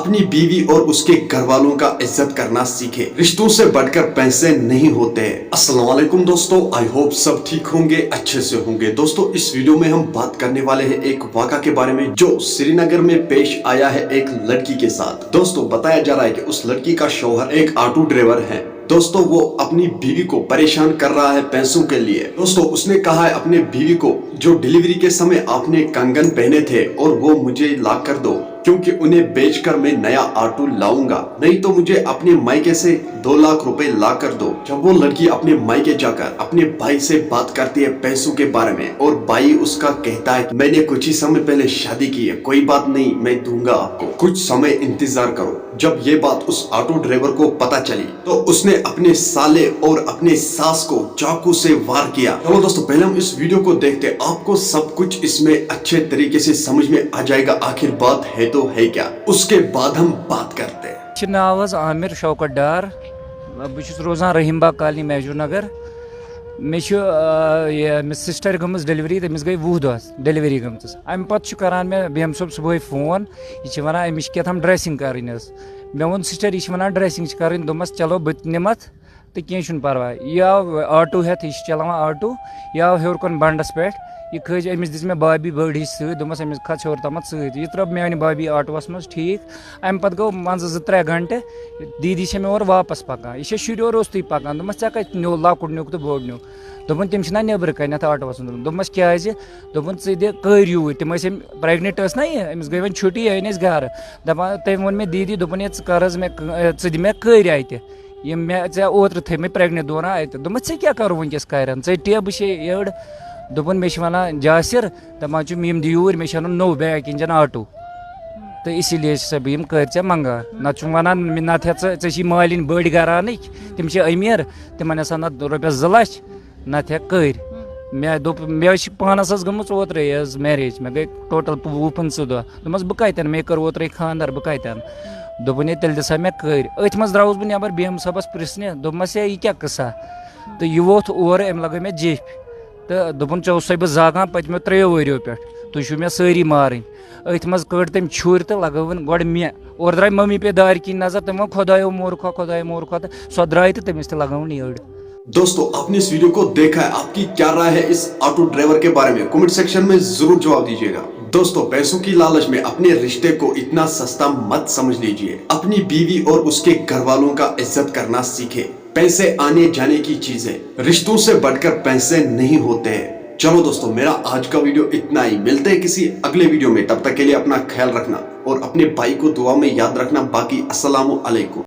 अपनी बीवी और उसके घर वालों का इज्जत करना सीखे। रिश्तों से बढ़कर पैसे नहीं होते। अस्सलाम वालेकुम दोस्तों, आई होप सब ठीक होंगे, अच्छे से होंगे। दोस्तों इस वीडियो में हम बात करने वाले हैं एक वाक़ा के बारे में जो श्रीनगर में पेश आया है एक लड़की के साथ। दोस्तों बताया जा रहा है कि उस लड़की का शौहर एक ऑटो ड्राइवर है। दोस्तों वो अपनी बीवी को परेशान कर रहा है पैसों के लिए। दोस्तों उसने कहा है अपने बीवी को जो डिलीवरी के समय आपने कंगन पहने थे और वो मुझे ला कर दो, क्योंकि उन्हें बेचकर मैं नया ऑटो लाऊंगा, नहीं तो मुझे अपने मायके से 2 लाख रुपए ला कर दो। जब वो लड़की अपने मायके जाकर अपने भाई से बात करती है पैसों के बारे में और भाई उसका कहता है मैंने कुछ ही समय पहले शादी की है, कोई बात नहीं मैं दूंगा आपको, कुछ समय इंतजार करो। जब ये बात उस ऑटो ड्राइवर को पता चली तो उसने अपने साले और अपने सास को चाकू से वार किया। चलो दोस्तों पहले हम इस वीडियो को देखते हैं, आपको सब कुछ इसमें अच्छे तरीके से समझ में आ जाएगा आखिर बात है तो है क्या, उसके बाद हम बात करते हैं। नाव आमिर शौकत डार, बहुत रोजान रहीम बाग कॉलोनी महजूर नगर। मे सिस्टर गमज डिलीवरी, तमिस गई 20 दह डिलीवरी गमस। अम पे करान मे बीएम साहब सुबह फोन, यह वन अमिश क्या ड्रेसिंग कर। मे वो सिस्टर यह वन ड्रेसिंग कर, दोपस चलो बह निमत तो कह परवाह। यह आव आटो हेत, यह चलान आटो, यह आव हेर कुन बंडस पे, यह खज अमिस दिस मे भाभी बड़ हिच सस अमिस खत हेर तम यह त्रो मानी भाभी आटोस मज ठीक। अम पे गो मन 2-3 घंटे दीदी मे और वापस पकान, यह शुर रोस्तुई पकान। दोपस ऐ कत न्यो लकुट न्युक तो बोड़ न्युक, दोपन तम नबर कन आटोस दोपस क्या दोपन े दि कर यूर, तम प्रेगनेंट ना यह अमिस गई वो छुट्टी अन घर दपान तम वो मे दीदी दोपन कर दि मे कर अत ये मे ओत्र थे मे प्रेगनेंट दौरान अत दोपस क्या कर वनकस कर टेब यड़ दोपन मे वन जासिर दपान यम दियूर मे नो बैक इंजन आटो तो इसीलिए बह कर मंगान नत वन नत हे मालिन बड़ घरान तम अमीर तिमन नत रॉपिस 2 लाख नत कर। मे दोप मे पानस गमच ओत्र मैरिज, मे गई टोटल 20-25 दह दोपस बह कतन, मे कर ओत्र खानदार बह कतन दोपन तेल दिसा मे कर। अथ मज द्राउस बह नबर बीएम साहबस प्रिसने दोपस यह क्या कसा तो यह वोथ और अम लगे मे जेफ तो दोपन चो सो बह जागान पत्मो 3 वरियो पे तुम मे सारी मारन। अथ मज कड़ तम छुर तो लगवन गो मे और द्राय मम्मी पे दार की नजर, तम खुदायो मोरखा तो सो द्राय तो तमिस लगवन यड़। दोस्तों आपने इस वीडियो को देखा है, आपकी क्या राय है इस ऑटो ड्राइवर के बारे में कमेंट सेक्शन में जरूर जवाब दीजिएगा। दोस्तों पैसों की लालच में अपने रिश्ते को इतना सस्ता मत समझ लीजिए। अपनी बीवी और उसके घर वालों का इज्जत करना सीखे। पैसे आने जाने की चीजें, रिश्तों से बढ़कर पैसे नहीं होते हैं। चलो दोस्तों मेरा आज का वीडियो इतना ही, मिलते हैं किसी अगले वीडियो में, तब तक के लिए अपना ख्याल रखना और अपने भाई को दुआ में याद रखना। बाकी अस्सलामु अलैकुम।